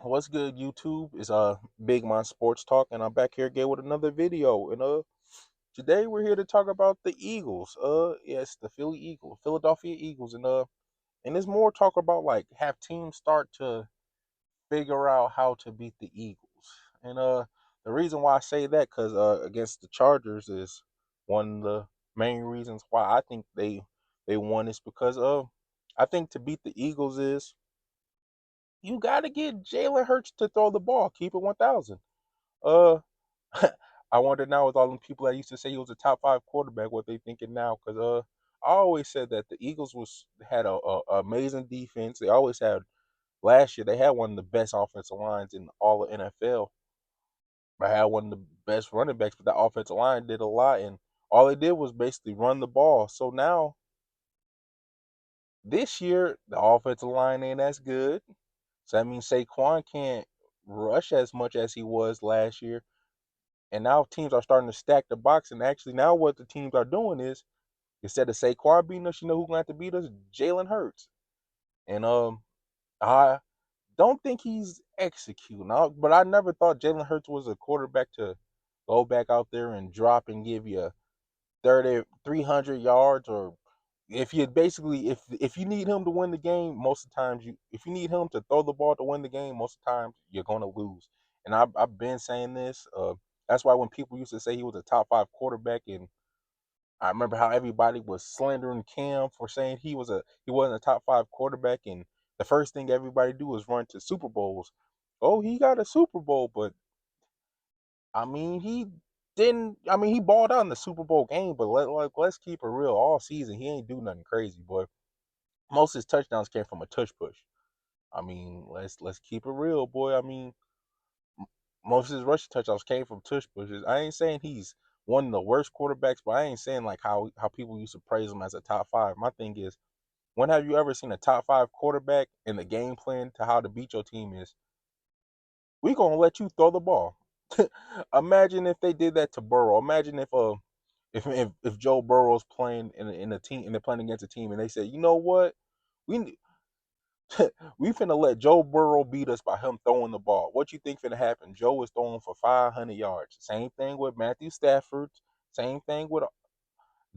What's good, YouTube? It's Big Man Sports Talk, and I'm back here again with another video. And today we're here to talk about the Eagles. Yes, the Philadelphia Eagles, and there's more talk about like have teams start to figure out how to beat the Eagles. And the reason why I say that because against the Chargers is one of the main reasons why I think they won is because I think to beat the Eagles is you got to get Jalen Hurts to throw the ball. Keep it 1,000. Uh, I wonder now with all them people that used to say he was a top five quarterback, what they thinking now? Because I always said that the Eagles had a amazing defense. They always had last year. They had one of the best offensive lines in all of NFL. I had one of the best running backs, but that offensive line did a lot, and all they did was basically run the ball. So now this year, the offensive line ain't as good. So that means Saquon can't rush as much as he was last year. And now teams are starting to stack the box. And actually, now what the teams are doing is instead of Saquon beating us, you know who's going to have to beat us? Jalen Hurts. And I don't think he's executing. But I never thought Jalen Hurts was a quarterback to go back out there and drop and give you 30, 300 yards, or if you basically if you need him to win the game, most of the times if you need him to throw the ball to win the game, most of the times you're gonna lose. And I've been saying this. That's why when people used to say he was a top five quarterback, and I remember how everybody was slandering Cam for saying he wasn't a top five quarterback, and the first thing everybody do is run to Super Bowls. Oh, he got a Super Bowl, but I mean, he didn't. I mean, he balled out in the Super Bowl game, but let's keep it real. All season, he ain't do nothing crazy, boy. Most of his touchdowns came from a tush push. I mean, let's keep it real, boy. I mean, most of his rushing touchdowns came from tush pushes. I ain't saying he's one of the worst quarterbacks, but I ain't saying like how people used to praise him as a top five. My thing is, when have you ever seen a top five quarterback and the game plan to how to beat your team is we gonna let you throw the ball. Imagine if they did that to Burrow. Imagine if Joe Burrow's playing in a team and they're playing against a team and they say, you know what, we we finna let Joe Burrow beat us by him throwing the ball. What you think finna happen? Joe is throwing for 500 yards. Same thing with Matthew Stafford. Same thing with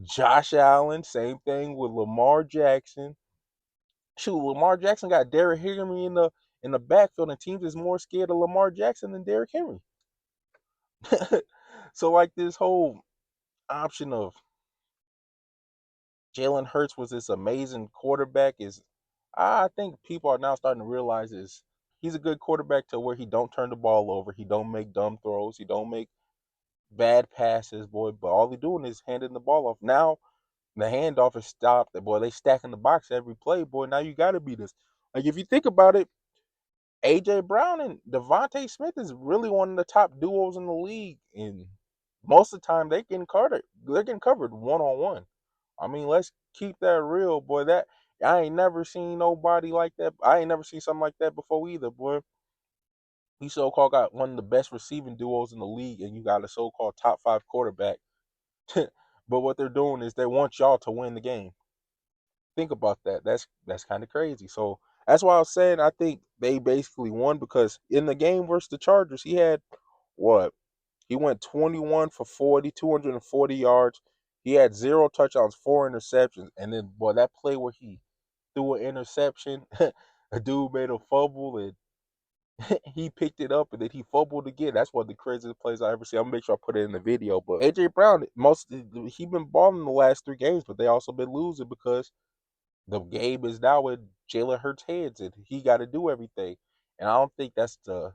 Josh Allen. Same thing with Lamar Jackson. Shoot, Lamar Jackson got Derrick Henry in the backfield, and teams is more scared of Lamar Jackson than Derrick Henry. So like this whole option of Jalen Hurts was this amazing quarterback is I think people are now starting to realize is he's a good quarterback to where he don't turn the ball over, he don't make dumb throws, he don't make bad passes, boy, but all he doing is handing the ball off. Now the handoff is stopped, boy, they stacking the box every play, boy. Now you gotta be this. Like if you think about it, AJ Brown and Devontae Smith is really one of the top duos in the league, and most of the time they're getting covered one on one. I mean, let's keep that real, boy. That I ain't never seen nobody like that. I ain't never seen something like that before either, boy. He so-called got one of the best receiving duos in the league, and you got a so-called top five quarterback. But what they're doing is they want y'all to win the game. Think about that. That's kind of crazy. So that's why I was saying I think they basically won because in the game versus the Chargers, he had what? He went 21 for 40, 240 yards. He had zero touchdowns, four interceptions, and then boy, that play where he threw an interception, a dude made a fumble and he picked it up and then he fumbled again. That's one of the craziest plays I ever see. I'm gonna make sure I put it in the video. But AJ Brown, he been balling the last three games, but they also been losing because the game is now in Jalen Hurts' hands, and he got to do everything. And I don't think that's the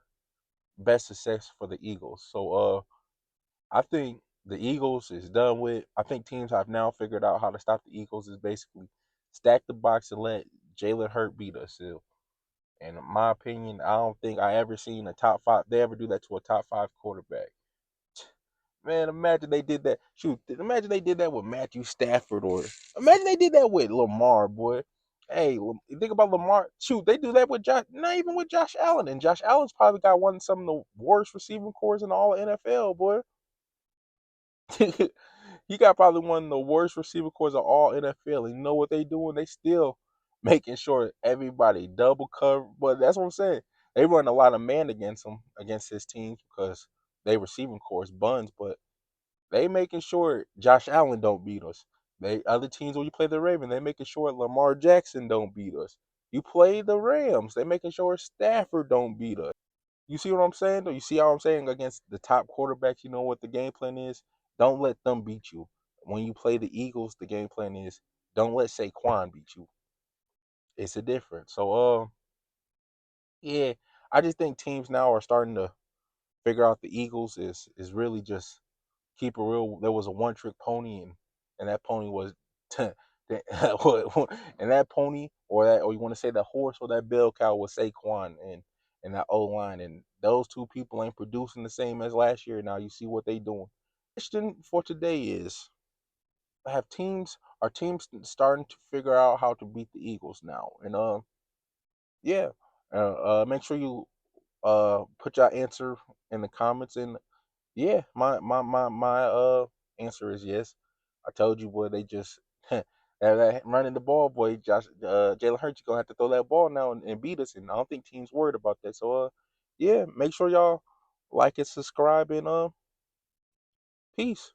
best success for the Eagles. So, I think the Eagles is done with. I think teams have now figured out how to stop the Eagles is basically stack the box and let Jalen Hurts beat us. So, and in my opinion, I don't think I ever seen a top five. They ever do that to a top five quarterback. Man, imagine they did that. Shoot, imagine they did that with Matthew Stafford, or imagine they did that with Lamar, boy. Hey, think about Lamar. Shoot, they do that with Josh. Not even with Josh Allen, and Josh Allen's probably got some of the worst receiving cores in all NFL, boy. He got probably one of the worst receiver cores of all NFL. And you know what they doing? They still making sure everybody double cover. But that's what I'm saying. They run a lot of man against him against his teams because they receiving course buns, but they making sure Josh Allen don't beat us. They other teams when you play the Ravens, they making sure Lamar Jackson don't beat us. You play the Rams, they making sure Stafford don't beat us. You see what I'm saying? Though you see how I'm saying against the top quarterbacks, you know what the game plan is. Don't let them beat you. When you play the Eagles, the game plan is don't let Saquon beat you. It's a difference. So yeah, I just think teams now are starting to figure out the Eagles is really just keep it real. There was a one trick pony, and that pony was, and that pony or you want to say that horse or that bell cow was Saquon and that O line, and those two people ain't producing the same as last year. Now you see what they doing. Question for today is: have teams are teams starting to figure out how to beat the Eagles now? And yeah, make sure you put your answer in the comments. And yeah, my answer is yes. I told you, boy, they just that running the ball, boy. Jalen Hurts gonna have to throw that ball now and beat us, and I don't think teams worried about that. So yeah, make sure y'all like and subscribe, and peace.